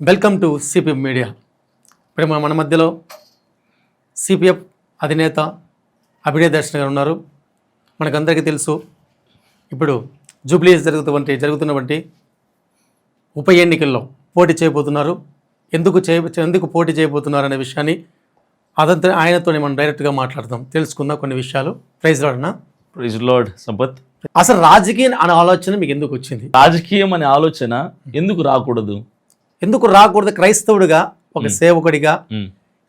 Welcome to CPF media. ఇప్పుడు మన మధ్యలో సిపిఎఫ్ అధినేత అభినయ్ దర్శన్ గారు ఉన్నారు. మనకందరికీ తెలుసు, ఇప్పుడు జూబ్లీస్ జరుగుతున్నటువంటి ఉప ఎన్నికల్లో పోటీ చేయబోతున్నారు. ఎందుకు పోటీ చేయబోతున్నారు అనే విషయాన్ని ఆయనతో మనం డైరెక్ట్గా మాట్లాడదాం, తెలుసుకుందాం కొన్ని విషయాలు. ప్రైజ్ లార్డ్ అన్న. Praise lord Sampath. అసలు రాజకీయం అనే ఆలోచన మీకు ఎందుకు వచ్చింది? రాజకీయం అనే ఆలోచన ఎందుకు రాకూడదు? క్రైస్తవుడిగా, ఒక సేవకుడిగా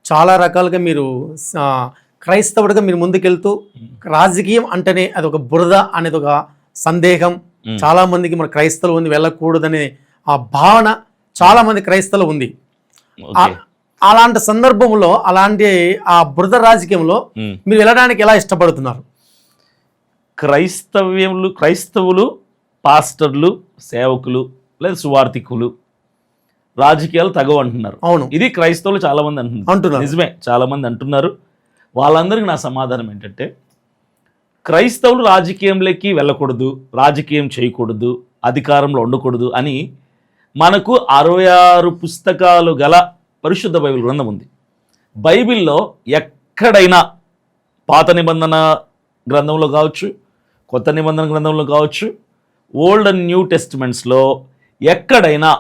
చాలా రకాలుగా మీరు క్రైస్తవుడిగా మీరు ముందుకెళ్తూ, రాజకీయం అంటేనే అది ఒక బురద అనేది ఒక సందేహం చాలా మందికి, మన క్రైస్తవులు ఉంది వెళ్ళకూడదనే ఆ భావన చాలా మంది క్రైస్తవులు ఉంది. అలాంటి సందర్భంలో, అలాంటి ఆ బురద రాజకీయంలో మీరు వెళ్ళడానికి ఎలా ఇష్టపడుతున్నారు? క్రైస్తవులు పాస్టర్లు, సేవకులు లేదా సువార్థికులు రాజకీయాలు తగవు అంటున్నారు. అవును, ఇది క్రైస్తవులు చాలా మంది అంటున్నారు. నిజమే, చాలా మంది అంటున్నారు. వాళ్ళందరికీ నా సమాధానం ఏంటంటే, క్రైస్తవులు రాజకీయంలోకి వెళ్ళకూడదు, రాజకీయం చేయకూడదు, అధికారంలో ఉండకూడదు అని మనకు 66 పుస్తకాలు గల పరిశుద్ధ బైబిల్ గ్రంథం ఉంది. బైబిల్లో ఎక్కడైనా పాత నిబంధన గ్రంథంలో కావచ్చు, కొత్త నిబంధన గ్రంథంలో కావచ్చు, ఓల్డ్ అండ్ న్యూ టెస్టిమెంట్స్లో ఎక్కడైనా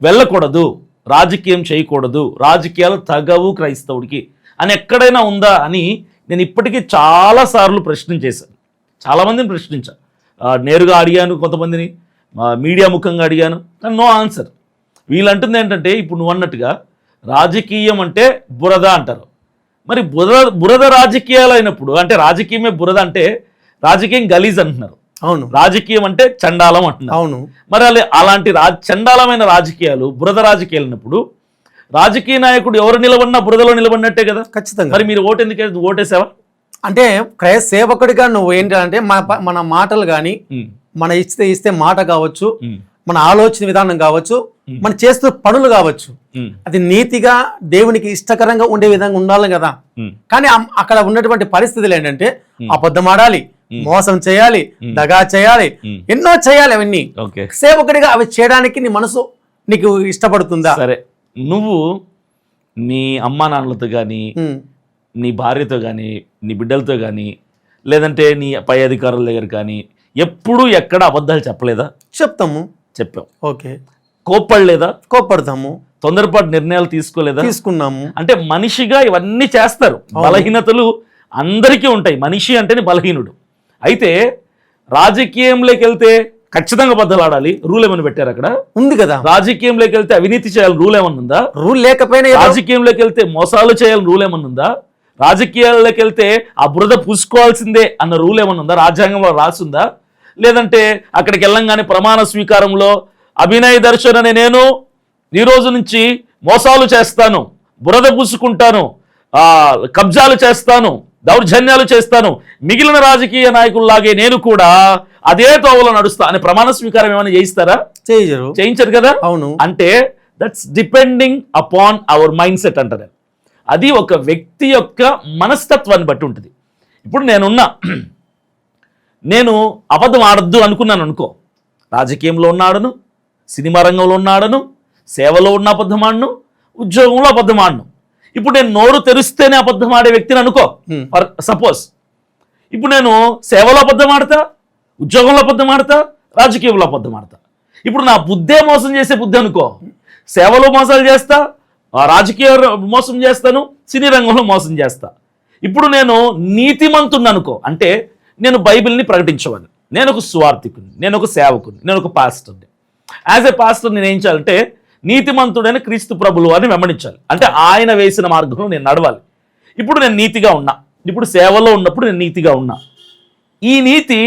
వెళ్ళకూడదు, రాజకీయం చేయకూడదు, రాజకీయాలు తగవు క్రైస్తవుడికి అని ఎక్కడైనా ఉందా అని నేను ఇప్పటికీ చాలాసార్లు ప్రశ్నించేశాను. చాలామందిని ప్రశ్నించాను, నేరుగా అడిగాను, కొంతమందిని మీడియా ముఖంగా అడిగాను, కానీ నో ఆన్సర్. వీళ్ళంటుంది ఏంటంటే, ఇప్పుడు నువ్వు అన్నట్టుగా రాజకీయం అంటే బురద అంటారు. మరి బురద రాజకీయాలు అయినప్పుడు, అంటే రాజకీయమే బురద అంటే రాజకీయం గలీజ్ అంటున్నారు. అవును, రాజకీయం అంటే చండాలం అంటున్నారు. అవును, మరి అలాంటి చండాలమైన రాజకీయాలు, బురద రాజకీయాలు అయినప్పుడు రాజకీయ నాయకుడు ఎవరు నిలబడినా బురదలో నిలబడినట్టే కదా. ఖచ్చితంగా. మరి మీరు ఓటేసావా? అంటే సేవకుడిగా నువ్వు ఏంటంటే, మన మాటలు కానీ, మన ఇస్తే మాట కావచ్చు, మన ఆలోచన విధానం కావచ్చు, మనం చేస్తున్న పనులు కావచ్చు, అది నీతిగా దేవునికి ఇష్టకరంగా ఉండే విధంగా ఉండాలి కదా. కానీ అక్కడ ఉన్నటువంటి పరిస్థితులు ఏంటంటే, అబద్ధం ఆడాలి, మోసం చేయాలి, దగా చేయాలి, ఎన్నో చేయాలి. అవన్నీ సేవకుడిగా అవి చేయడానికి నీ మనసు నీకు ఇష్టపడుతుందా? సరే, నువ్వు నీ అమ్మా నాన్నలతో కానీ, నీ భార్యతో కానీ, నీ బిడ్డలతో కానీ, లేదంటే నీ పై అధికారుల దగ్గర కానీ ఎప్పుడు ఎక్కడ అబద్ధాలు చెప్పలేదా? చెప్పావు. ఓకే. కోప్పడలేదా? కోప్పడతాము. తొందరపాటు నిర్ణయాలు తీసుకోలేదా? తీసుకున్నాము. అంటే మనిషిగా ఇవన్నీ చేస్తారు. బలహీనతలు అందరికీ ఉంటాయి. మనిషి అంటేనే బలహీనుడు. అయితే రాజకీయంలోకి వెళ్తే ఖచ్చితంగా అబద్ధాలు ఆడాలి, రూల్ ఏమైనా పెట్టారు? అక్కడ ఉంది కదా. రాజకీయంలోకి వెళ్తే అవినీతి చేయాలి, రూల్ ఏమన్నా ఉందా? రూల్ లేకపోయినా. రాజకీయంలోకి వెళ్తే మోసాలు చేయాలి, రూల్ ఏమన్నా ఉందా? రాజకీయాల్లోకి వెళ్తే ఆ బురద పూసుకోవాల్సిందే అన్న రూల్ ఏమన్నా ఉందా? రాజ్యాంగంలో రాసుందా? లేదంటే అక్కడికి వెళ్ళంగానే ప్రమాణ స్వీకారంలో అభినయ్ దర్శన్ అనే నేను ఈ రోజు నుంచి మోసాలు చేస్తాను, బురద పూసుకుంటాను, కబ్జాలు చేస్తాను, దౌర్జన్యాలు చేస్తాను, మిగిలిన రాజకీయ నాయకుల్లాగే నేను కూడా అదే తోవలో నడుస్తా అని ప్రమాణ స్వీకారం ఏమైనా చేయిస్తారా? చేయించరు కదా. అవును. అంటే that's depending upon our mind set అంటారు. అది ఒక వ్యక్తి యొక్క మనస్తత్వాన్ని బట్టి ఉంటుంది. ఇప్పుడు నేను అబద్ధం ఆడద్దు అనుకున్నాను అనుకో, రాజకీయంలో ఉన్నాడను, సినిమా రంగంలో ఉన్నాడను, సేవలో ఉన్న అబద్ధం ఆడను, ఉద్యోగంలో అబద్ధం ఆడను. ఇప్పుడు నేను నోరు తెరిస్తేనే అబద్ధం ఆడే వ్యక్తిని అనుకో, ఫర్ సపోజ్. ఇప్పుడు నేను సేవలో అబద్ధం ఆడతా, ఉద్యోగంలో అబద్ధం ఆడతా, రాజకీయంలో అబద్ధం ఆడతా. ఇప్పుడు నా బుద్ధే మోసం చేసే బుద్ధి అనుకో, సేవలో మోసాలు చేస్తా, రాజకీయ మోసం చేస్తాను, సినీ రంగంలో మోసం చేస్తా. ఇప్పుడు నేను నీతిమంతుని అనుకో, అంటే నేను బైబిల్ని ప్రకటించేవాడిని, నేను ఒక సువార్థికుని, నేను ఒక సేవకుని, నేను ఒక పాస్టర్ని. యాజ్ ఏ పాస్టర్ నేను ఏం చేయాలంటే, నీతిమంతుడైన క్రీస్తు ప్రభులు అని వెంబడించాలి. అంటే ఆయన వేసిన మార్గంలో నేను నడవాలి. ఇప్పుడు నేను నీతిగా ఉన్నా, ఇప్పుడు సేవలో ఉన్నప్పుడు నేను నీతిగా ఉన్నా. ఈ నీతి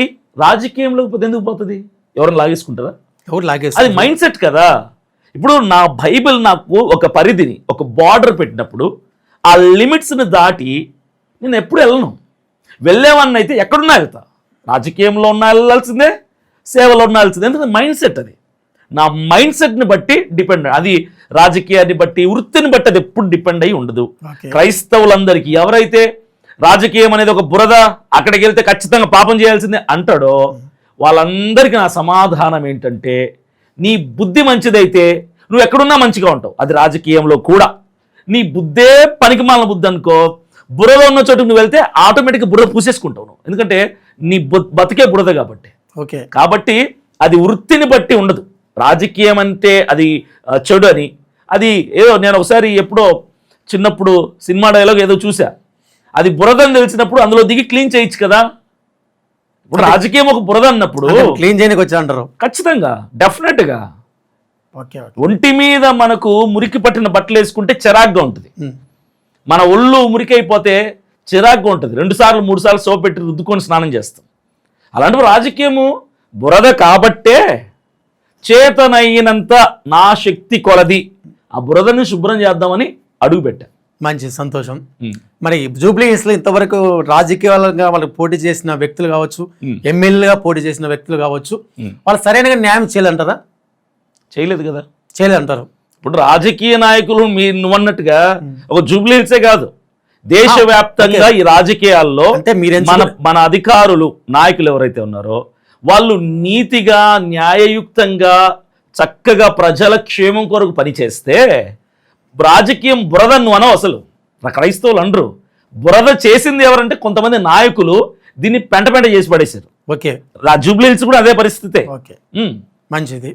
రాజకీయంలోకి పోతే ఎందుకు పోతుంది? ఎవరైనా లాగేసుకుంటారా? ఎవరు లాగేస్తారు? అది మైండ్ సెట్ కదా. ఇప్పుడు నా బైబిల్ నాకు ఒక పరిధిని, ఒక బార్డర్ పెట్టినప్పుడు ఆ లిమిట్స్ని దాటి నేను ఎప్పుడు వెళ్ళను. వెళ్ళేవాడిని అయితే ఎక్కడున్నా వెళ్తా. రాజకీయంలో ఉన్నా వెళ్ళాల్సిందే, సేవలో ఉన్నా వెళ్ళాల్సిందే. ఎందుకంటే మైండ్ సెట్ అది. నా మైండ్ సెట్ని బట్టి డిపెండ్, అది రాజకీయాన్ని బట్టి, వృత్తిని బట్టి అది ఎప్పుడు డిపెండ్ అయి ఉండదు. క్రైస్తవులందరికీ ఎవరైతే రాజకీయం అనేది ఒక బురద, అక్కడికి వెళ్తే ఖచ్చితంగా పాపం చేయాల్సిందే అంటాడో వాళ్ళందరికీ నా సమాధానం ఏంటంటే, నీ బుద్ధి మంచిదైతే నువ్వు ఎక్కడున్నా మంచిగా ఉంటావు. అది రాజకీయంలో కూడా. నీ బుద్ధే పనికిమాలిన బుద్ధి అనుకో, బుర్రలో ఉన్న చోటుకు నువ్వు వెళ్తే ఆటోమేటిక్గా బుర్ర పూసేసుకుంటావు నువ్వు. ఎందుకంటే నీ బతికే బురద కాబట్టి. ఓకే, కాబట్టి అది వృత్తిని బట్టి ఉండదు. రాజకీయం అంటే అది చెడు అని, అది ఏదో నేను ఒకసారి ఎప్పుడో చిన్నప్పుడు సినిమా డైలాగ్ ఏదో చూసా, అది బురదని తెలిసినప్పుడు అందులో దిగి క్లీన్ చేయొచ్చు కదా. ఇప్పుడు రాజకీయం ఒక బురద అన్నప్పుడు క్లీన్ చేయడానికి వచ్చా అంటారు. ఖచ్చితంగా, డెఫినెట్గా. ఓకే, ఒంటి మీద మనకు మురికి పట్టిన బట్టలు వేసుకుంటే చిరాగ్గా ఉంటుంది. మన ఒళ్ళు మురికైపోతే చిరాగ్గా ఉంటుంది. 2 సార్లు 3 సార్లు సోప్ పెట్టి రుద్దుకొని స్నానం చేస్తాం. అలాంటి రాజకీయము బురద కాబట్టే చేతనైనంత నా శక్తి కొలది ఆ బురదని శుభ్రం చేద్దామని అడుగు పెట్టా. మంచి సంతోషం. మరి జూబ్లీ హిల్స్ లో ఇంతవరకు రాజకీయాలుగా వాళ్ళకి పోటీ చేసిన వ్యక్తులు కావచ్చు, ఎమ్మెల్యేగా పోటీ చేసిన వ్యక్తులు కావచ్చు, వాళ్ళు సరైన న్యాయం చేయాలంటారా? చేయలేదు కదా. చేయాలంటారు. ఇప్పుడు రాజకీయ నాయకులు నువ్వన్నట్టుగా ఒక జూబ్లీ హిల్సే కాదు, దేశవ్యాప్తంగా ఈ రాజకీయాల్లో అంటే మన అధికారులు నాయకులు ఎవరైతే ఉన్నారో వాళ్ళు నీతిగా న్యాయయుక్తంగా చక్కగా ప్రజల క్షేమం కొరకు పనిచేస్తే రాజకీయం బురద నువ్వు అనవు. అసలు క్రైస్తవులు అనరు. బురద చేసింది ఎవరంటే కొంతమంది నాయకులు దీన్ని పెంట చేసి పడేశారు. ఓకే, జూబ్లీ హిల్స్ కూడా అదే పరిస్థితే. ఓకే, మంచిది.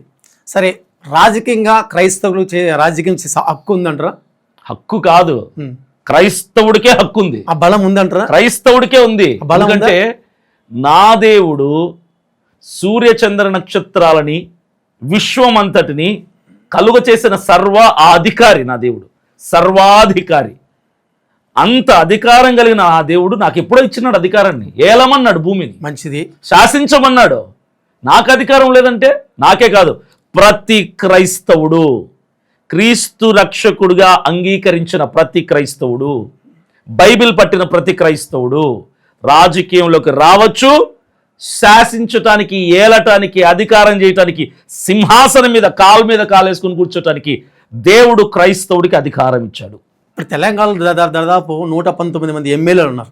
సరే, రాజకీయంగా క్రైస్తవులు రాజకీయం చేసే హక్కు ఉందంటారా? హక్కు కాదు, క్రైస్తవుడికే హక్కు ఉంది. ఆ బలం ఉందంటారా? క్రైస్తవుడికే ఉంది. ఎందుకంటే నా దేవుడు సూర్యచంద్ర నక్షత్రాలని విశ్వమంతటిని కలుగ చేసిన అధికారి. నా దేవుడు సర్వాధికారి. అంత అధికారం కలిగిన ఆ దేవుడు నాకు ఎప్పుడో ఇచ్చినాడు అధికారాన్ని. ఏలమన్నాడు భూమిని, మంచిది, శాసించమన్నాడు. నాకు అధికారం లేదంటే నాకే కాదు, ప్రతి క్రైస్తవుడు, క్రీస్తు రక్షకుడుగా అంగీకరించిన ప్రతి క్రైస్తవుడు, బైబిల్ పట్టిన ప్రతి క్రైస్తవుడు రాజకీయంలోకి రావచ్చు. శాసించటానికి, ఏలటానికి, అధికారం చేయటానికి, సింహాసనం మీద కాలేసుకుని కూర్చోటానికి దేవుడు క్రైస్తవుడికి అధికారం ఇచ్చాడు. ఇప్పుడు తెలంగాణలో దాదాపు 119 మంది ఎమ్మెల్యేలు ఉన్నారు.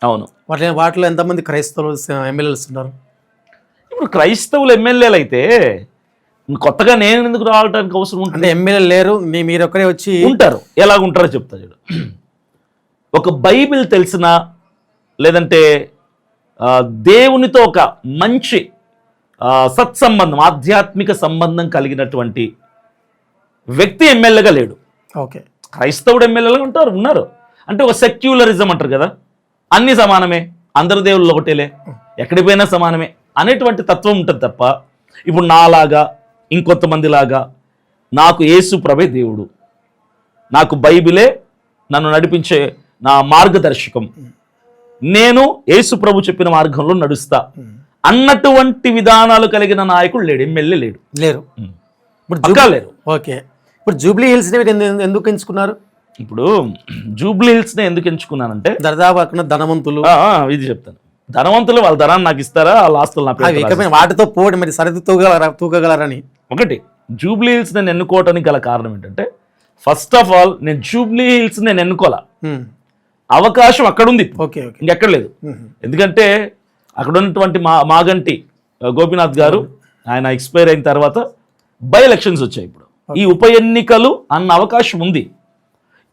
అవును. వాటిలో ఎంతమంది క్రైస్తవులు ఎమ్మెల్యేలు ఉన్నారు? ఇప్పుడు క్రైస్తవులు ఎమ్మెల్యేలు అయితే కొత్తగా నేను ఎందుకు రావడానికి అవసరం ఉంటుంది? అంటే ఎమ్మెల్యేలు లేరు, మీరు ఒక్కరే వచ్చి ఉంటారు. ఎలాగుంటారో చెప్తా చూడు. ఒక బైబిల్ తెలిసిన, లేదంటే దేవునితో ఒక మంచి సత్సంబంధం, ఆధ్యాత్మిక సంబంధం కలిగినటువంటి వ్యక్తి ఎమ్మెల్యేగా లేడు. ఓకే, క్రైస్తవుడు ఎమ్మెల్యేలుగా ఉన్నారు. అంటే ఒక సెక్యులరిజం అంటారు కదా, అన్ని సమానమే, అందరు దేవుళ్ళు ఒకటేలే, ఎక్కడికి పోయినా సమానమే అనేటువంటి తత్వం ఉంటుంది తప్ప, ఇప్పుడు నాలాగా ఇంకొంతమందిలాగా నాకు యేసు ప్రభే దేవుడు, నాకు బైబిలే నన్ను నడిపించే నా మార్గదర్శకం, నేను యేసు ప్రభు చెప్పిన మార్గంలో నడుస్తా అన్నటువంటి విధానాలు కలిగిన నాయకుడు లేడు, ఎమ్మెల్యే లేరు. ఇప్పుడు లేరు. ఓకే, ఇప్పుడు జూబ్లీ హిల్స్ ఎందుకు ఎంచుకున్నారు? ఇప్పుడు జూబ్లీ హిల్స్ ని ఎందుకు ఎంచుకున్నానంటే దాదాపు ధనవంతులు, ఇది చెప్తాను, ధనవంతులు వాళ్ళ ధనాన్ని నాకు ఇస్తారా, వాళ్ళ ఆస్తులు నా వాటితో పోటీ మరి సరిది తూగగలరని. ఒకటి, జూబ్లీ హిల్స్ నేను ఎన్నుకోవటానికి గల కారణం ఏంటంటే, ఫస్ట్ ఆఫ్ ఆల్ నేను జూబ్లీ హిల్స్ నేను ఎన్నుకోవాలా, అవకాశం అక్కడుంది, ఇంకెక్కడ లేదు. ఎందుకంటే అక్కడ ఉన్నటువంటి మాగంటి గోపీనాథ్ గారు ఆయన ఎక్స్పైర్ అయిన తర్వాత బై ఎలక్షన్స్ వచ్చాయి. ఇప్పుడు ఈ ఉప ఎన్నికలు అన్న అవకాశం ఉంది.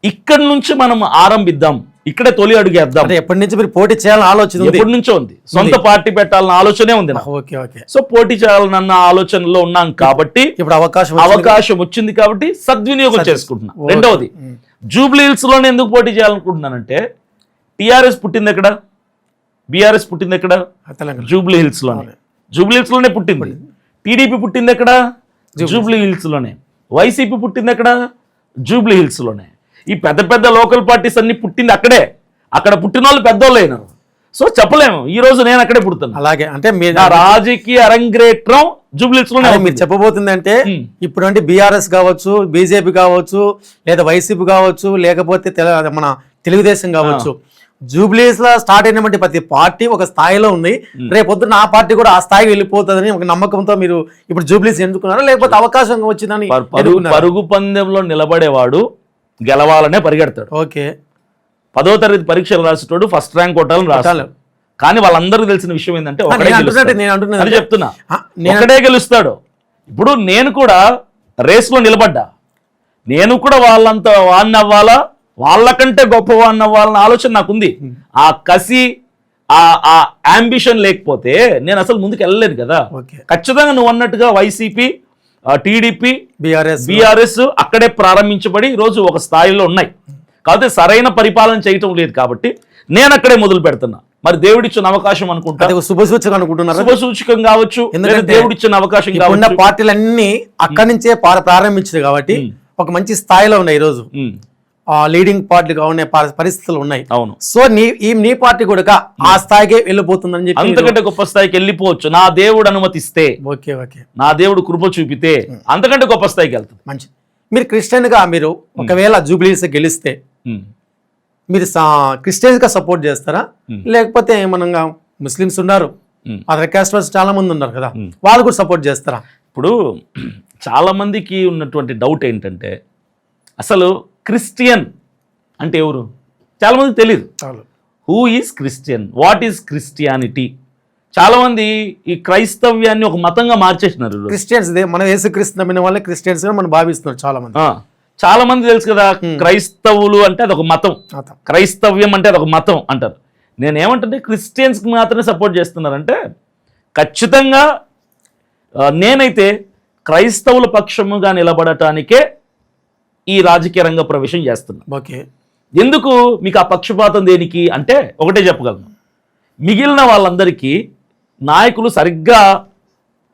ఇక్కడ నుంచి మనం ఆరంభిద్దాం, ఇక్కడే తొలి అడుగేద్దాం. ఎప్పటి నుంచి మీరు పోటీ చేయాలని ఆలోచన ఎప్పటి నుంచో ఉంది, సొంత పార్టీ పెట్టాలన్న ఆలోచనే ఉంది. సో పోటీ చేయాలన్న ఆలోచనలో ఉన్నాం కాబట్టి ఇప్పుడు అవకాశం వచ్చింది కాబట్టి సద్వినియోగం చేసుకుంటున్నా. రెండవది, జూబ్లీ హిల్స్ లోనే ఎందుకు పోటీ చేయాలనుకుంటున్నానంటే, టిఆర్ఎస్ పుట్టింది ఎక్కడ, బీఆర్ఎస్ పుట్టింది ఎక్కడ, జూబ్లీ హిల్స్ లోనే. జూబ్లీ హిల్స్ లోనే పుట్టింది. టీడీపీ పుట్టింది ఎక్కడ, జూబ్లీ హిల్స్ లోనే. వైసీపీ పుట్టింది ఎక్కడ, జూబ్లీ హిల్స్ లోనే. ఈ పెద్ద పెద్ద లోకల్ పార్టీస్ అన్ని పుట్టింది అక్కడే. అక్కడ పుట్టిన వాళ్ళు పెద్దోళ్ళు అయినారు. సో చెప్పలేము ఈ రోజు నేను అక్కడే పుడుతున్నా. అలాగే అంటే నా రాజకీయ అరంగేట్రం జూబ్లీ హిల్స్ లోనే. మీరు చెప్పబోతుంది అంటే ఇప్పుడు అంటే బీఆర్ఎస్ కావచ్చు, బీజేపీ కావచ్చు, లేదా వైసీపీ కావచ్చు, లేకపోతే మన తెలుగుదేశం కావచ్చు, జూబ్లీస్ లో స్టార్ట్ అయినటువంటి ప్రతి పార్టీ ఒక స్థాయిలో ఉంది. రేపొద్దున ఆ పార్టీ కూడా ఆ స్థాయికి వెళ్ళిపోతుందని ఒక నమ్మకంతో మీరు ఇప్పుడు జూబ్లీస్ ఎందుకున్నారా, లేకపోతే అవకాశం వచ్చిందని? పరుగు పందెంలో నిలబడేవాడు గెలవాలనే పరిగెడతాడు. ఓకే, 10వ తరగతి పరీక్షలు రాసేటోడు ఫస్ట్ ర్యాంక్ కొట్టాలని రాస్తాడు. కానీ వాళ్ళందరికీ తెలిసిన విషయం ఏంటంటే, చెప్తున్నా, ఒకడే గెలుస్తాడు. ఇప్పుడు నేను కూడా రేస్లో నిలబడ్డా. నేను కూడా వాళ్ళంత వాడిని అవ్వాలా, వాళ్ళకంటే గొప్పవాడిని అవ్వాలన్న ఆలోచన నాకుంది. ఆ కసి, ఆ అంబిషన్ లేకపోతే నేను అసలు ముందుకు వెళ్ళలేను కదా. ఖచ్చితంగా నువ్వు అన్నట్టుగా వైసీపీ, టీడీపీ, బీఆర్ఎస్ అక్కడే ప్రారంభించబడి ఈరోజు ఒక స్థాయిలో ఉన్నాయి. కాకపోతే సరైన పరిపాలన చేయటం లేదు కాబట్టి నేను అక్కడే మొదలు పెడుతున్నా. మరి దేవుడిచ్చిన అవకాశం అనుకుంటా, శుభసూచకం అనుకుంటున్నారు. శుభసూచకం కావచ్చు, దేవుడిచ్చిన అవకాశం కావచ్చు. పార్టీలన్నీ అక్కడి నుంచే ప్రారంభించింది కాబట్టి ఒక మంచి స్థాయిలో ఉన్నాయి ఈరోజు. లీడింగ్ పార్టీగా ఉన్న పరిస్థితులు ఉన్నాయి. అవును. సో నీ పార్టీ కూడా ఆ స్థాయికి వెళ్ళిపోతుందని చెప్పి, అంతకంటే గొప్ప స్థాయికి వెళ్ళిపోవచ్చు నా దేవుడు అనుమతిస్తే. ఓకే ఓకే, నా దేవుడు కృప చూపితే అంతకంటే గొప్ప స్థాయికి వెళ్తుంది. మంచిది. మీరు క్రిస్టియన్ గా మీరు ఒకవేళ జూబ్లీస్ గెలిస్తే మీరు క్రిస్టియన్స్ గా సపోర్ట్ చేస్తారా, లేకపోతే ఏమన్నా ముస్లిమ్స్ ఉన్నారు, అదర్ క్యాస్ట్ వాళ్ళు చాలా మంది ఉన్నారు కదా, వాళ్ళు కూడా సపోర్ట్ చేస్తారా? ఇప్పుడు చాలా మందికి ఉన్నటువంటి డౌట్ ఏంటంటే అసలు క్రిస్టియన్ అంటే ఎవరు చాలా మంది తెలియదు. Who is Christian, what is Christianity? చాలా మంది ఈ క్రైస్తవ్యాన్ని ఒక మతంగా మార్చేసినారు. క్రిస్టియన్స్ మన యేసుక్రీస్తు నమ్మిన వాళ్ళే క్రిస్టియన్స్ గా మనం భావిస్తున్నారు చాలా మంది. చాలా మంది తెలుసు కదా, క్రైస్తవులు అంటే అదొక మతం, క్రైస్తవ్యం అంటే అదొక మతం అంటారు. నేనేమంటే క్రిస్టియన్స్కి మాత్రమే సపోర్ట్ చేస్తున్నారంటే ఖచ్చితంగా నేనైతే క్రైస్తవుల పక్షముగా నిలబడటానికే ఈ రాజకీయ రంగ ప్రవేశం చేస్తున్నా. ఓకే, ఎందుకు మీకు ఆ పక్షపాతం దేనికి అంటే ఒకటే చెప్పగలను, మిగిలిన వాళ్ళందరికీ నాయకులు సరిగ్గా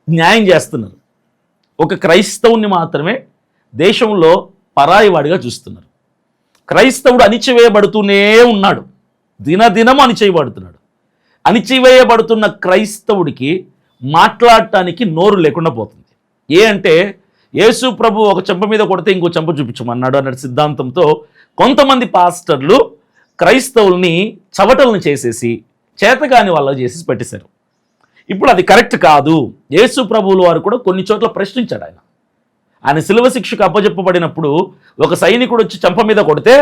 న్యాయం చేస్తున్నారు. ఒక క్రైస్తవుని మాత్రమే దేశంలో పరాయివాడిగా చూస్తున్నారు. క్రైస్తవుడు అణిచివేయబడుతూనే ఉన్నాడు, దినదినం అణిచివేయబడుతున్నాడు. అణిచివేయబడుతున్న క్రైస్తవుడికి మాట్లాడటానికి నోరు లేకుండా పోతుంది. అంటే యేసు ప్రభు ఒక చెంప మీద కొడితే ఇంకో చెంప చూపించమన్నాడు అన్న సిద్ధాంతంతో కొంతమంది పాస్టర్లు క్రైస్తవుల్ని చవటలను చేసేసి చేతగాని వాళ్ళ చేసి పెట్టేశారు. ఇప్పుడు అది కరెక్ట్ కాదు. యేసు ప్రభువుల వారు కూడా కొన్ని చోట్ల ప్రశ్నించాడు. ఆయన శిలువ శిక్షకు అప్పచెప్పబడినప్పుడు ఒక సైనికుడు వచ్చి చెంప మీద కొడితే,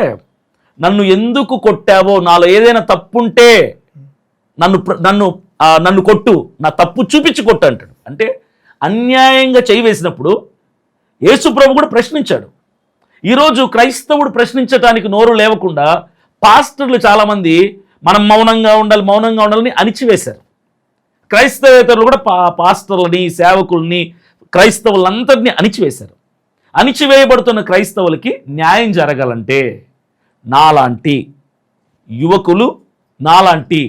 నన్ను ఎందుకు కొట్టావో, నాలో ఏదైనా తప్పుంటే నన్ను కొట్టు, నా తప్పు చూపించి కొట్టు అంటాడు. అంటే అన్యాయంగా చేయి వేసినప్పుడు యేసు ప్రభు కూడా ప్రశ్నించాడు. ఈరోజు క్రైస్తవుడు ప్రశ్నించడానికి నోరు లేవకుండా పాస్టర్లు చాలామంది మనం మౌనంగా ఉండాలని అణిచివేశారు. క్రైస్తవేతరులు కూడా పాస్టర్లని, సేవకుల్ని, క్రైస్తవులందరినీ అణిచివేశారు. అణిచివేయబడుతున్న క్రైస్తవులకి న్యాయం జరగాలంటే నాలాంటి యువకులు, నాలాంటి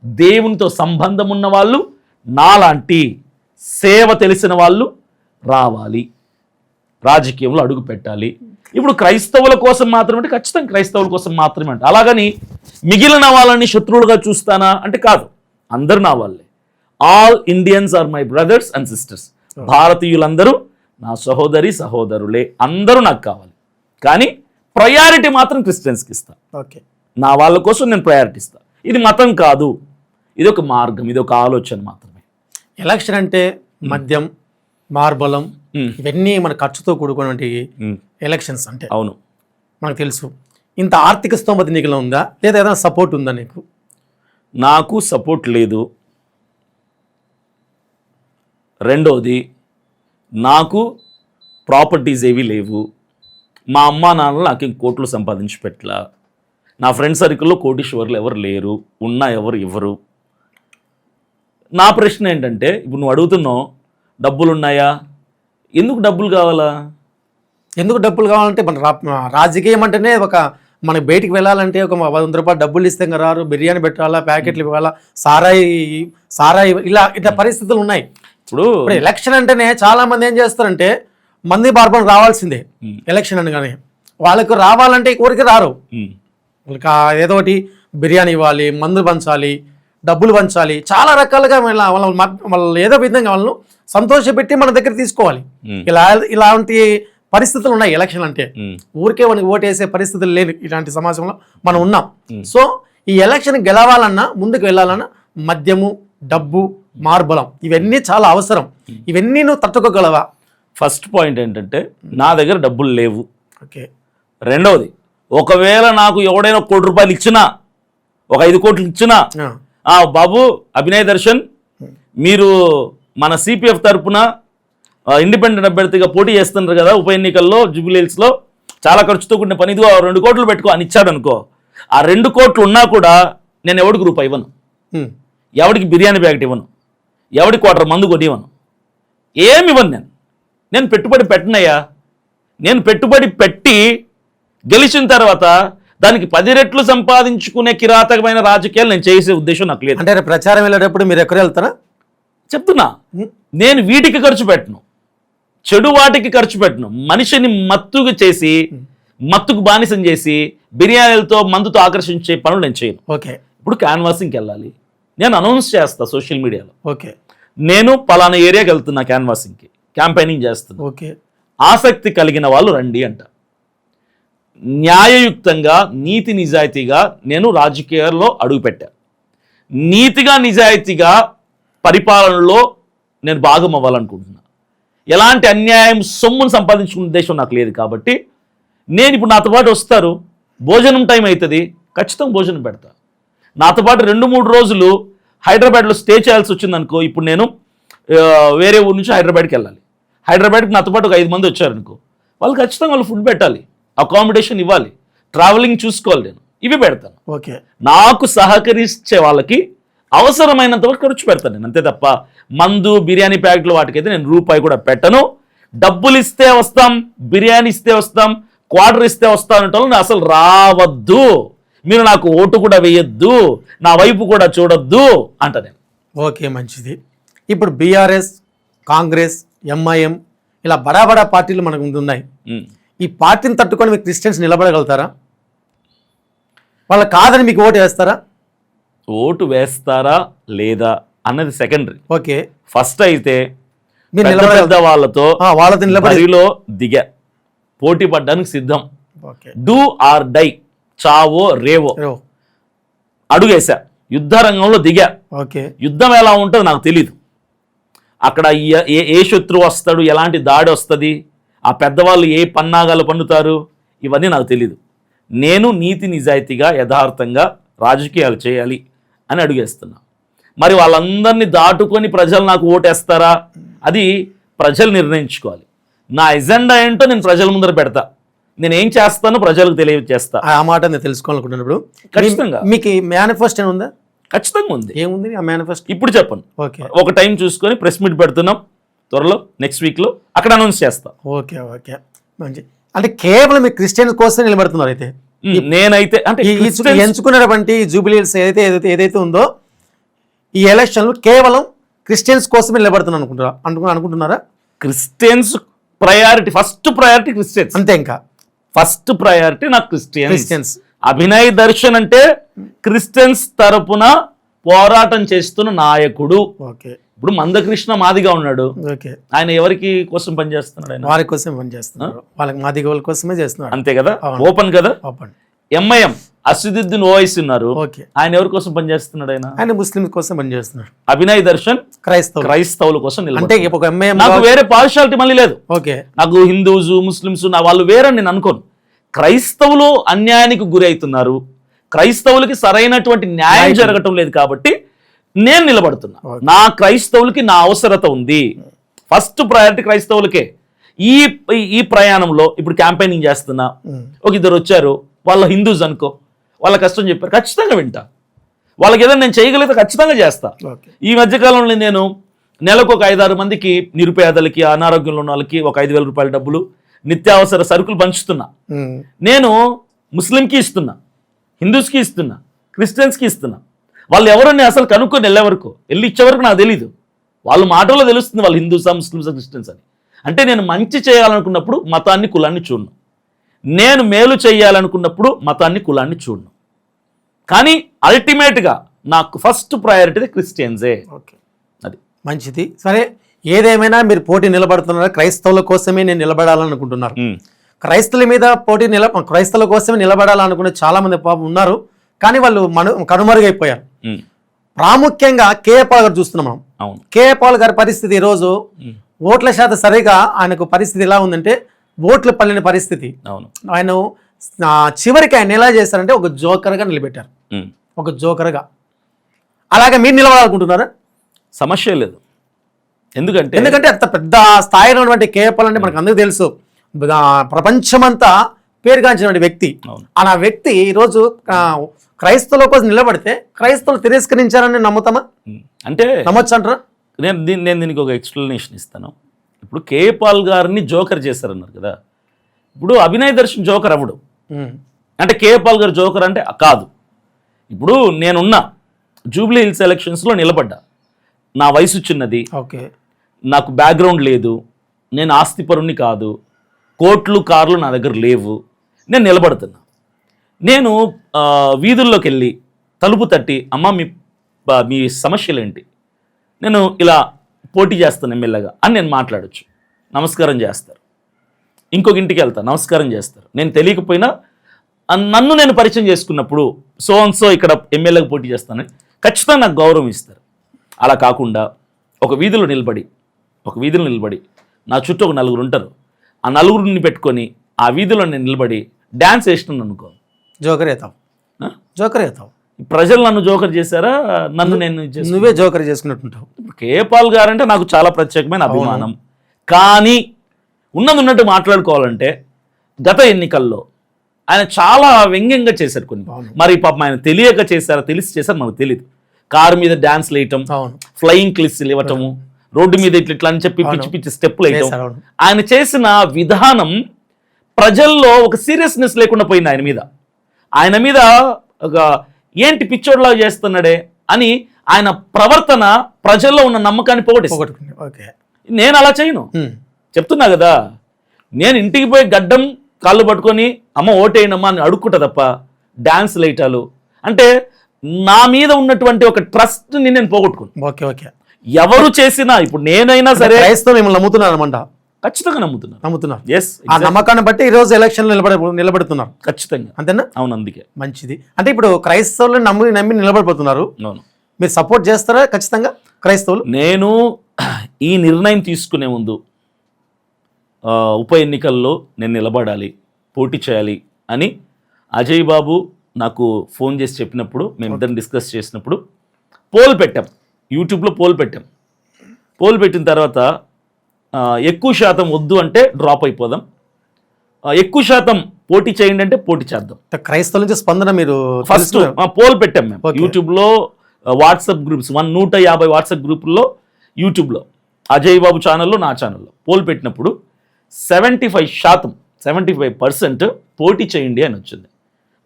దేవునితో సంబంధం ఉన్న వాళ్ళు, నాలాంటి సేవ తెలిసిన వాళ్ళు రావాలి, రాజకీయంలో అడుగు పెట్టాలి. ఇప్పుడు క్రైస్తవుల కోసం మాత్రమే అంటే ఖచ్చితంగా క్రైస్తవుల కోసం మాత్రమే అంటే, అలాగని మిగిలిన వాళ్ళని శత్రువులుగా చూస్తానా అంటే కాదు, అందరు నా వాళ్ళే. All Indians are my brothers and sisters. భారతీయులందరూ నా సహోదరులే, అందరూ నాకు కావాలి. కానీ ప్రయారిటీ మాత్రం క్రిస్టియన్స్కి ఇస్తా. ఓకే, నా వాళ్ళ కోసం నేను ప్రయారిటీ ఇస్తా. ఇది మతం కాదు, ఇది ఒక మార్గం, ఇది ఒక ఆలోచన మాత్రమే. ఎలక్షన్ అంటే మద్యం, మార్బలం, ఇవన్నీ మన ఖర్చుతో కూడుకున్నటువంటి ఎలక్షన్స్ అంటే. అవును, మనకు తెలుసు. ఇంత ఆర్థిక స్తోమత నీకు ఉందా, లేదా ఏదైనా సపోర్ట్ ఉందా నీకు? నాకు సపోర్ట్ లేదు. రెండోది, నాకు ప్రాపర్టీస్ ఏవి లేవు. మా అమ్మా నాన్నలు నాకు కోట్లు సంపాదించి పెట్టలా. నా ఫ్రెండ్ సర్కిల్లో కోటీశ్వర్లు ఎవరు లేరు, ఉన్నా ఎవరు ఇవ్వరు. నా ప్రశ్న ఏంటంటే, ఇప్పుడు నువ్వు అడుగుతున్నావు డబ్బులు ఉన్నాయా, ఎందుకు డబ్బులు కావాలా? ఎందుకు డబ్బులు కావాలంటే మన రాజకీయం అంటేనే మనకి బయటికి వెళ్ళాలంటే ఒక 100 రూపాయలు డబ్బులు ఇస్తే ఇంకా రారు, బిర్యానీ పెట్టాలా, ప్యాకెట్లు ఇవ్వాలా, సారాయి ఇలా పరిస్థితులు ఉన్నాయి. ఇప్పుడు ఎలక్షన్ అంటేనే చాలా మంది ఏం చేస్తారంటే మంది బార్బన్ రావాల్సిందే ఎలక్షన్ అనగానే. వాళ్ళకు రావాలంటే కోరిక రారు. వాళ్ళకి ఏదో ఒకటి బిర్యానీ ఇవ్వాలి, మందులు పంచాలి, డబ్బులు పంచాలి, చాలా రకాలుగా వాళ్ళు ఏదో విధంగా వాళ్ళను సంతోషపెట్టి మన దగ్గర తీసుకోవాలి. ఇలాంటి పరిస్థితులు ఉన్నాయి ఎలక్షన్ అంటే. ఊరికే మనకి ఓటేసే పరిస్థితులు లేని ఇలాంటి సమాజంలో మనం ఉన్నాం. సో ఈ ఎలక్షన్ గెలవాలన్నా, ముందుకు వెళ్ళాలన్నా మద్యము, డబ్బు, మార్బలం ఇవన్నీ చాలా అవసరం. ఇవన్నీ నువ్వు తట్టుకోగలవా? ఫస్ట్ పాయింట్ ఏంటంటే, నా దగ్గర డబ్బులు లేవు. ఓకే. రెండవది, ఒకవేళ నాకు ఎవడైనా 1 కోటి రూపాయలు ఇచ్చినా, ఒక 5 కోట్లు ఇచ్చినా, బాబు అభినయ్ దర్శన్ మీరు మన సిపిఎఫ్ తరపున ఇండిపెండెంట్ అభ్యర్థిగా పోటీ చేస్తున్నారు కదా ఉప ఎన్నికల్లో జూబ్లీహిల్స్లో, చాలా ఖర్చుతో కూడిన పని, ఇదిగో 2 కోట్లు పెట్టుకో అని ఇచ్చాడు అనుకో, ఆ 2 కోట్లు ఉన్నా కూడా నేను ఎవడికి రూపాయి ఇవ్వను, ఎవడికి బిర్యానీ ప్యాకెట్ ఇవ్వను, ఎవడికి క్వార్టర్ మందు కొని ఇవ్వను, ఏమి ఇవ్వను. నేను పెట్టుబడి పెట్టనయ్యా. నేను పెట్టుబడి పెట్టి గెలిచిన తర్వాత దానికి 10 రెట్లు సంపాదించుకునే కిరాతకమైన రాజకీయాలు నేను చేసే ఉద్దేశం నాకు లేదు. అంటే ప్రచారం వెళ్ళేటప్పుడు మీరు ఎక్కడ వెళ్తారా చెప్తున్నా. నేను వీటికి ఖర్చు పెట్టను, చెడు వాటికి ఖర్చు పెట్టను. మనిషిని మత్తుగా చేసి, మత్తుకు బానిసం చేసి, బిర్యానీలతో మందుతో ఆకర్షించే పనులు నేను చేయను. ఓకే. ఇప్పుడు క్యాన్వాసింగ్కి వెళ్ళాలి, నేను అనౌన్స్ చేస్తా సోషల్ మీడియాలో, ఓకే, నేను పలానా ఏరియాకి వెళ్తున్నా క్యాన్వాసింగ్కి, క్యాంపెయినింగ్ చేస్తున్నా, ఓకే, ఆసక్తి కలిగిన వాళ్ళు రండి అంట. న్యాయయుక్తంగా నీతి నిజాయితీగా నేను రాజకీయాల్లో అడుగుపెట్టా. నీతిగా నిజాయితీగా పరిపాలనలో నేను భాగం అవ్వాలనుకుంటున్నా. ఎలాంటి అన్యాయం సొమ్మును సంపాదించుకునే ఉద్దేశం నాకు లేదు. కాబట్టి నేను ఇప్పుడు నాతో పాటు వస్తారు, భోజనం టైం అవుతుంది, ఖచ్చితంగా భోజనం పెడతా. నాతో పాటు 2-3 రోజులు హైదరాబాద్లో స్టే చేయాల్సి వచ్చిందనుకో, ఇప్పుడు నేను వేరే ఊరు నుంచి హైదరాబాద్కి వెళ్ళాలి, హైదరాబాద్కి నాతో పాటు ఒక 5 మంది వచ్చారనుకో, వాళ్ళు ఖచ్చితంగా వాళ్ళు ఫుడ్ పెట్టాలి, అకామిడేషన్ ఇవ్వాలి, ట్రావెలింగ్ చూసుకోవాలి, నేను ఇవి పెడతాను. ఓకే. నాకు సహకరించే వాళ్ళకి అవసరమైనంత వరకు ఖర్చు పెడతాను నేను, అంతే తప్ప మందు బిర్యానీ ప్యాకెట్లు వాటికైతే నేను రూపాయి కూడా పెట్టను. డబ్బులు ఇస్తే వస్తాం, బిర్యానీ ఇస్తే వస్తాం, క్వార్టర్ ఇస్తే వస్తాం అంటే వాళ్ళు అసలు రావద్దు, మీరు నాకు ఓటు కూడా వేయొద్దు, నా వైపు కూడా చూడొద్దు అంట నేను. ఓకే, మంచిది. ఇప్పుడు బీఆర్ఎస్, కాంగ్రెస్, ఎంఐఎం ఇలా బడా పార్టీలు మనకు ఉన్నాయి. ఈ పార్టీని తట్టుకొని మీకు క్రిస్టియన్స్ నిలబడగలుగుతారా? వాళ్ళు కాదని మీకు ఓటు వేస్తారా? ఓటు వేస్తారా లేదా అన్నది సెకండరీ. ఓకే. ఫస్ట్ అయితే మీరు పెద్ద వాళ్ళతో నిలబడిలో దిగా పోటీ పడ్డానికి సిద్ధం. ఓకే. డూ ఆర్ డై, చావో రేవో అడుగేశా, యుద్ధ రంగంలో దిగా. ఓకే. యుద్ధం ఎలా ఉంటుందో నాకు తెలీదు. అక్కడ ఏ శత్రువు వస్తాడు, ఎలాంటి దాడి వస్తుంది, ఆ పెద్దవాళ్ళు ఏ పన్నాగాలు పన్నుతారు, ఇవన్నీ నాకు తెలీదు. నేను నీతి నిజాయితీగా యథార్థంగా రాజకీయాలు చేయాలి అని అడుగేస్తున్నా. మరి వాళ్ళందరినీ దాటుకొని ప్రజలు నాకు ఓటేస్తారా, అది ప్రజలు నిర్ణయించుకోవాలి. నా ఎజెండా ఏంటో నేను ప్రజల ముందర పెడతా, నేను ఏం చేస్తానో ప్రజలకు తెలియజేస్తా. ఆ మాట నేను తెలుసుకోవాలనుకుంటున్నప్పుడు ఖచ్చితంగా మీకు మేనిఫెస్టో ఉందా? ఖచ్చితంగా ఉంది. ఏముంది ఆ మేనిఫెస్టో? ఇప్పుడు చెప్పండి. ఓకే. ఒక టైం చూసుకొని ప్రెస్ మీట్ పెడుతున్నాం త్వరలో, నెక్స్ట్ వీక్లో అక్కడ అనౌన్స్ చేస్తా. ఓకే, ఓకే, మంచి. అంటే కేవలం మీరు క్రిస్టియన్స్ కోసం నిలబడుతున్నారు అయితే? నేనైతే అంటే ఎంచుకున్నటువంటి జూబిలీహిల్స్ ఏదైతే ఉందో ఈ ఎలక్షన్లు కేవలం క్రిస్టియన్స్ కోసమే నిలబడుతున్నాను అనుకుంటున్నారా? Christians priority, first priority Christians, అంతే. ఇంకా ఫస్ట్ ప్రయారిటీ నాకు క్రిస్టియన్స్. అభినయ్ దర్శన్ అంటే క్రిస్టియన్స్ తరపున పోరాటం చేస్తున్న నాయకుడు. ఓకే. ఇప్పుడు మందకృష్ణ మాదిగా ఉన్నాడు, ఓకే, ఆయన ఎవరికి కోసం పనిచేస్తున్నాడు? ఆయన వారి కోసం పనిచేస్తున్నారు, వాళ్ళకి మాదిగోళ్ళ కోసమే చేస్తున్నారు, అంతే కదా, ఓపెన్ కదా. ఎంఐఎం అసిదుద్దీన్ ఓవైసీ ఉన్నారు, ఆయన ఎవరి కోసం పనిచేస్తున్నాడు? ఆయన ముస్లిం కోసం పనిచేస్తున్నాడు. అభినయ్ దర్శన్ క్రైస్తవుల కోసం నిలబడ్డాడు. నాకు వేరే పార్షాలిటీ మళ్ళీ లేదు. ఓకే. నాకు హిందూస్ ముస్లిమ్స్ నా వాళ్ళు వేరే నేను అనుకోను. క్రైస్తవులు అన్యాయానికి గురి అవుతున్నారు, క్రైస్తవులకి సరైనటువంటి న్యాయం జరగటం లేదు, కాబట్టి నేను నిలబడుతున్నా. నా క్రైస్తవులకి నా అవసరత ఉంది, ఫస్ట్ ప్రయారిటీ క్రైస్తవులకే. ఈ ప్రయాణంలో ఇప్పుడు క్యాంపెయినింగ్ చేస్తున్నా, ఒక 2 వచ్చారు, వాళ్ళ హిందూస్ అనుకో, వాళ్ళ కష్టం చెప్పారు, ఖచ్చితంగా వింటా. వాళ్ళకి ఏదైనా నేను చేయగలిగితే ఖచ్చితంగా చేస్తా. ఈ మధ్యకాలంలో నేను నెలకు ఒక 5-6 మందికి, నిరుపేదలకి, అనారోగ్యంలో ఉన్న వాళ్ళకి ఒక 5,000 రూపాయల డబ్బులు, నిత్యావసర సరుకులు పంచుతున్నా. నేను ముస్లింకి ఇస్తున్నా, హిందూస్కి ఇస్తున్నా, క్రిస్టియన్స్కి ఇస్తున్నా. వాళ్ళు ఎవరని అసలు కనుక్కొని వెళ్ళే వరకు, వెళ్ళి ఇచ్చే వరకు నాకు తెలీదు. వాళ్ళ మాటల్లో తెలుస్తుంది వాళ్ళు హిందూసా ముస్లిమ్సా క్రిస్టియన్స్ అని. అంటే నేను మంచి చేయాలనుకున్నప్పుడు మతాన్ని కులాన్ని చూడను, నేను మేలు చేయాలనుకున్నప్పుడు మతాన్ని కులాన్ని చూడను. కానీ అల్టిమేట్గా నాకు ఫస్ట్ ప్రయారిటీ క్రిస్టియన్సే. ఓకే, అది మంచిది. సరే, ఏదేమైనా మీరు పోటీ నిలబడుతున్నారు, క్రైస్తవుల కోసమే నేను నిలబడాలనుకుంటున్నారు. క్రైస్తవుల కోసమే నిలబడాలనుకునే చాలా మంది పాపం ఉన్నారు, కానీ వాళ్ళు కనుమరుగైపోయారు. ప్రాముఖ్యంగా కేఏ పాల్ గారు చూస్తున్నాం మనం. కేఏ పాల్ గారి పరిస్థితి ఈరోజు ఓట్ల శాతం సరిగా ఆయనకు పరిస్థితి ఎలా ఉందంటే ఓట్లు పల్లిన పరిస్థితి. ఆయన చివరికి ఆయన ఎలా చేశారంటే ఒక జోకర్గా నిలబెట్టారు, ఒక జోకర్గా. అలాగే మీరు నిలబడాలనుకుంటున్నారా? సమస్య లేదు, ఎందుకంటే ఎందుకంటే అంత పెద్ద స్థాయిలో ఉన్నటువంటి కేపాల్ అంటే మనకు అందరికీ తెలుసు, ప్రపంచమంతా పేరుగాంచినటువంటి వ్యక్తి. అవును. ఆ వ్యక్తి ఈరోజు క్రైస్తవుల కోసం నిలబడితే క్రైస్తవులు తిరస్కరించారని నమ్ముతామా? అంటే నమ్మొచ్చు అంటారా? నేను దీనికి ఒక ఎక్స్ప్లెనేషన్ ఇస్తాను. ఇప్పుడు కేపాల్ గారిని జోకర్ చేశారన్నారు కదా, ఇప్పుడు అభినయ్ దర్శన్ జోకర్ అవ్వడు. అంటే కేపాల్ గారు జోకర్ అంటే కాదు. ఇప్పుడు నేనున్న జూబ్లీ హిల్స్ ఎలక్షన్స్లో నిలబడ్డా, నా వయసు చిన్నది, ఓకే, నాకు బ్యాక్గ్రౌండ్ లేదు, నేను ఆస్తిపరుణ్ణి కాదు, కోట్లు కార్లు నా దగ్గర లేవు, నేను నిలబడుతున్నా. నేను వీధుల్లోకి వెళ్ళి తలుపు తట్టి, అమ్మ మీ సమస్యలు ఏంటి, నేను ఇలా పోటీ చేస్తాను ఎమ్మెల్యేగా అని నేను మాట్లాడచ్చు. నమస్కారం చేస్తారు. ఇంకొక ఇంటికి వెళ్తాను, నమస్కారం చేస్తారు. నేను తెలియకపోయినా నన్ను నేను పరిచయం చేసుకున్నప్పుడు సో ఇక్కడ ఎమ్మెల్యేగా పోటీ చేస్తానని ఖచ్చితంగా నాకు గౌరవం ఇస్తారు. అలా కాకుండా ఒక వీధిలో నిలబడి నా చుట్టూ ఒక నలుగురు ఉంటారు, ఆ నలుగురిని పెట్టుకొని ఆ వీధిలో నేను నిలబడి డ్యాన్స్ వేసినాను అనుకో, జోకర్ అవుతావు. ప్రజలు నన్ను జోకర్ చేశారా, నన్ను నేను నువ్వే జోకర్ చేసుకున్నట్టుంటావు. కేపాల్ గారంటే నాకు చాలా ప్రత్యేకమైన అభిమానం. కానీ ఉన్నట్టు మాట్లాడుకోవాలంటే గత ఎన్నికల్లో ఆయన చాలా వ్యంగ్యంగా చేశారు కొన్ని. మరి పాపం ఆయన తెలియక చేశారా తెలిసి చేశారు మనకు తెలియదు. కారు మీద డ్యాన్స్ వేయటం, ఫ్లయింగ్ క్లిస్ ఇవ్వటము, రోడ్డు మీద ఇట్లా అని చెప్పి పిచ్చి పిచ్చి స్టెప్పులు వేయటం, ఆయన చేసిన విధానం ప్రజల్లో ఒక సీరియస్నెస్ లేకుండా పోయింది. ఆయన మీద ఒక ఏంటి పిచ్చోడ్లాగా చేస్తున్నాడే అని ఆయన ప్రవర్తన ప్రజల్లో ఉన్న నమ్మకాన్ని పోగొట్టేసింది. నేను అలా చేయను, చెప్తున్నా కదా. నేను ఇంటికి పోయి గడ్డం కాళ్ళు పట్టుకొని అమ్మ ఓటేయనమ్మా అని అడుక్కుంటా తప్ప డ్యాన్స్ లేయటాలు అంటే నా మీద ఉన్నటువంటి ఒక ట్రస్ట్ని నేను పోగొట్టుకున్నాను. ఎవరు చేసినా, ఇప్పుడు నేనైనా సరే మిమ్మల్ని నమ్ముతున్నారు అనమాట. ఖచ్చితంగా నమ్ముతున్నారు. ఎస్, ఆ నమ్మకాన్ని బట్టి ఈ రోజు ఎలక్షన్ నిలబడుతున్నారు. ఖచ్చితంగా, అంతేనా? అవును, అందుకే మంచిది. అంటే ఇప్పుడు క్రైస్తవులు నమ్మి నిలబడిపోతున్నారు. అవును. మీరు సపోర్ట్ చేస్తారా ఖచ్చితంగా క్రైస్తవులు? నేను ఈ నిర్ణయం తీసుకునే ముందు ఉప ఎన్నికల్లో నేను నిలబడాలి, పోటీ చేయాలి అని అజయ్ బాబు నాకు ఫోన్ చేసి చెప్పినప్పుడు, మేమిద్దరం డిస్కస్ చేసినప్పుడు పోల్ పెట్టాం, యూట్యూబ్లో పోల్ పెట్టాం. పోల్ పెట్టిన తర్వాత ఎక్కువ శాతం వద్దు అంటే డ్రాప్ అయిపోదాం, ఎక్కువ శాతం పోటీ చేయండి అంటే పోటీ చేద్దాం. క్రైస్తవుల నుంచి స్పందన మీరు ఫస్ట్ పోల్ పెట్టాం మేము యూట్యూబ్లో, వాట్సాప్ గ్రూప్స్ 150 వాట్సాప్ గ్రూపుల్లో, యూట్యూబ్లో, అజయ్ బాబు ఛానల్లో, నా ఛానల్లో పోల్ పెట్టినప్పుడు 75% పోటీ చేయండి అని వచ్చింది.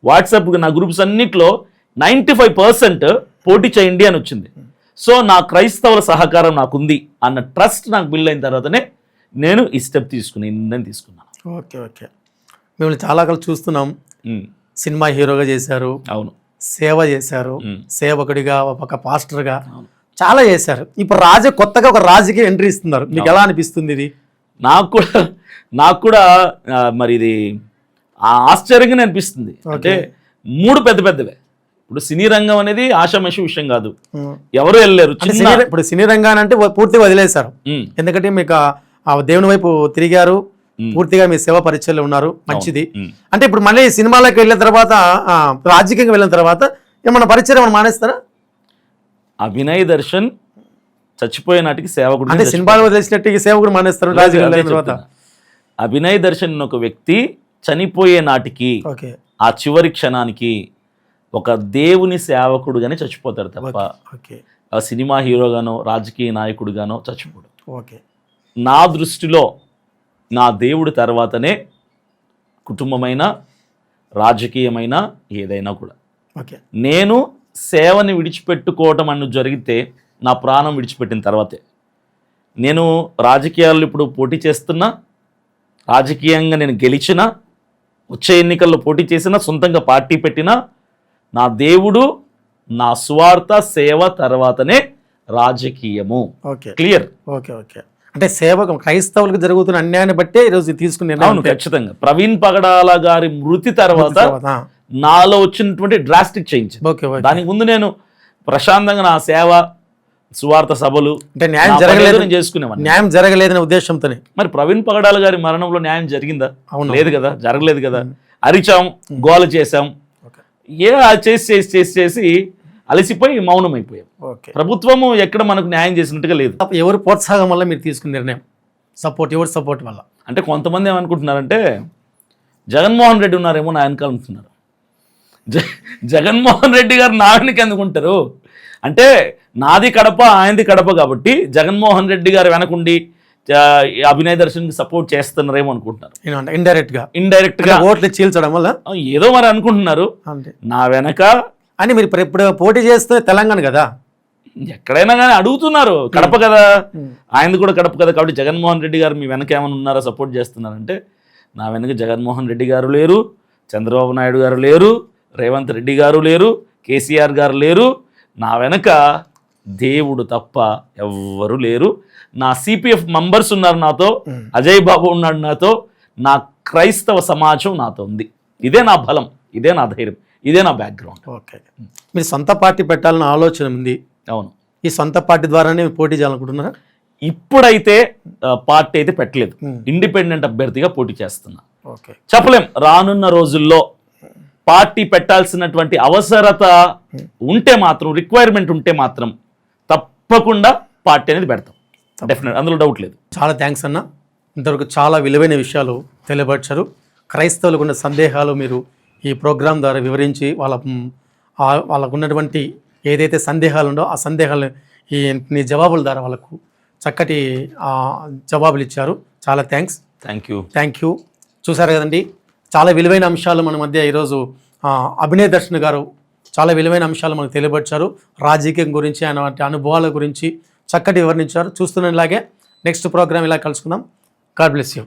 వాట్సాప్ నా గ్రూప్స్ అన్నిట్లో 95% పోటీ చేయండి అని వచ్చింది. సో నా క్రైస్తవుల సహకారం నాకుంది అన్న ట్రస్ట్ నాకు బిల్డ్ అయిన తర్వాతనే నేను ఈ స్టెప్ నిర్ణయం తీసుకున్నాను. ఓకే. మిమ్మల్ని చాలా కాలం చూస్తున్నాం. సినిమా హీరోగా చేశారు, అవును, సేవ చేశారు, సేవకుడిగా, ఒక పాస్టర్గా చాలా చేశారు. ఇప్పుడు కొత్తగా ఒక రాజకీయ ఎంట్రీ ఇస్తున్నారు. మీకు ఎలా అనిపిస్తుంది ఇది? నాకు కూడా మరి ఇది ఆశ్చర్యంగానే అనిపిస్తుంది. అంటే 3 పెద్దవే. ఇప్పుడు సినీ రంగం అనేది ఆషామాషి విషయం కాదు, ఎవరు వెళ్ళలేరు. ఇప్పుడు సినీ రంగాన్ని అంటే పూర్తిగా వదిలేశారు, ఎందుకంటే మీకు ఆ దేవుని వైపు తిరిగారు, పూర్తిగా మీ సేవ పరిచయంలో ఉన్నారు. మంచిది. అంటే ఇప్పుడు మళ్ళీ సినిమాలకు వెళ్ళిన తర్వాత, రాజకీయంగా వెళ్ళిన తర్వాత ఏమన్నా పరిచయం ఏమన్నా మానేస్తారా? అభినయ్ దర్శన్ చచ్చిపోయే నాటికి సేవకుడు, అంటే సినిమాలు వదిలేసినట్టు ఈ సేవకుడు మానేస్తారు రాజకీయాలు అయిన తర్వాత. అభినయ్ దర్శన్ ఒక వ్యక్తి చనిపోయే నాటికి, ఆ చివరి క్షణానికి ఒక దేవుని సేవకుడుగానే చచ్చిపోతాడు తప్ప ఆ సినిమా హీరోగానో రాజకీయ నాయకుడుగానో చచ్చిపోడు. నా దృష్టిలో నా దేవుడి తర్వాతనే కుటుంబమైన, రాజకీయమైన, ఏదైనా కూడా. నేను సేవని విడిచిపెట్టుకోవటం అన్ను జరిగితే నా ప్రాణం విడిచిపెట్టిన తర్వాతే. నేను రాజకీయాల్లో ఇప్పుడు పోటీ చేస్తున్నా, రాజకీయంగా నేను గెలిచినా, వచ్చే ఎన్నికల్లో పోటీ చేసినా, సొంతంగా పార్టీ పెట్టినా, నా దేవుడు, నా స్వార్థ సేవ తర్వాతనే రాజకీయము. క్లియర్? ఓకే. అంటే సేవ క్రైస్తవులకు జరుగుతున్న అన్యాయాన్ని బట్టే ఈరోజు తీసుకునే. అవును, ఖచ్చితంగా. ప్రవీణ్ పగడాల గారి మృతి తర్వాత నాలో వచ్చినటువంటి డ్రాస్టిక్ చేంజ్. దానికి ముందు నేను ప్రశాంతంగా నా సేవ, సువార్త సభలు, అంటే న్యాయం జరగలేదనే ఉద్దేశంతోనే. మరి ప్రవీణ్ పగడాల గారి మరణంలో న్యాయం జరిగిందా? లేదు కదా, జరగలేదు కదా. అరిచాం, గోల చేశాం, చేసి అలసిపోయి మౌనం అయిపోయాం. ఓకే. ప్రభుత్వము ఎక్కడ మనకు న్యాయం చేసినట్టుగా లేదు. ఎవరు ప్రోత్సాహం వల్ల మీరు తీసుకున్న నిర్ణయం? ఎవరి సపోర్ట్ వల్ల? అంటే కొంతమంది ఏమనుకుంటున్నారంటే జగన్మోహన్ రెడ్డి ఉన్నారేమో నా వెనకాల ఉంటున్నారు. జగన్మోహన్ రెడ్డి గారు నా వెనక ఎందుకుంటారు అంటే నాది కడప ఆయనది కడప కాబట్టి జగన్మోహన్ రెడ్డి గారు వెనకుండి అభినయ దర్శన్కి సపోర్ట్ చేస్తున్నారేమో అనుకుంటున్నారు. ఇండైరెక్ట్ గా ఓట్లు చీల్చడం వల్ల ఏదో మరి అనుకుంటున్నారు నా వెనక అని. మీరు ఇప్పుడు పోటీ చేస్తే తెలంగాణ కదా, ఎక్కడైనా కానీ అడుగుతున్నారు. కడప కదా, ఆయనది కూడా కడప కదా, కాబట్టి జగన్మోహన్ రెడ్డి గారు మీ వెనక ఏమైనా ఉన్నారా, సపోర్ట్ చేస్తున్నారంటే నా వెనక జగన్మోహన్ రెడ్డి గారు లేరు, చంద్రబాబు నాయుడు గారు లేరు, రేవంత్ రెడ్డి గారు లేరు, కేసీఆర్ గారు లేరు. నా వెనక దేవుడు తప్ప ఎవ్వరు లేరు. నా సిపిఎఫ్ మెంబర్స్ ఉన్నారు నాతో, అజయ్ బాబు ఉన్నాడు నాతో, నా క్రైస్తవ సమాజం నాతో ఉంది. ఇదే నా బలం, ఇదే నా ధైర్యం, ఇదే నా బ్యాక్గ్రౌండ్. ఓకే. మీరు సొంత పార్టీ పెట్టాలన్న ఆలోచన ఉంది? అవును. ఈ సొంత పార్టీ ద్వారానే పోటీ చేయాలనుకుంటున్నారా? ఇప్పుడైతే పార్టీ అయితే పెట్టలేదు, ఇండిపెండెంట్ అభ్యర్థిగా పోటీ చేస్తున్నా. ఓకే. చెప్పలేం, రానున్న రోజుల్లో పార్టీ పెట్టాల్సినటువంటి అవసరత ఉంటే మాత్రం, రిక్వైర్మెంట్ ఉంటే మాత్రం తప్పకుండా పార్టీ అనేది పెడతాం, డెఫినెట్, అందులో డౌట్ లేదు. చాలా థ్యాంక్స్ అన్న, ఇంతవరకు చాలా విలువైన విషయాలు తెలియపరిచారు. క్రైస్తవులకు ఉన్న సందేహాలు మీరు ఈ ప్రోగ్రాం ద్వారా వివరించి వాళ్ళకు ఉన్నటువంటి ఏదైతే సందేహాలు ఉందో ఆ సందేహాలు మీ జవాబుల ద్వారా వాళ్ళకు చక్కటి జవాబులు ఇచ్చారు. చాలా థ్యాంక్ యూ. చూసారు కదండి, చాలా విలువైన అంశాలు మన మధ్య ఈరోజు అభినయ దర్శన్ గారు చాలా విలువైన అంశాలు మనకు తెలియపరిచారు. రాజకీయం గురించి, ఆయన అనుభవాల గురించి చక్కటి వివరించారు. చూస్తున్నలాగే నెక్స్ట్ ప్రోగ్రామ్ ఇలా కలుసుకుందాం. God bless you.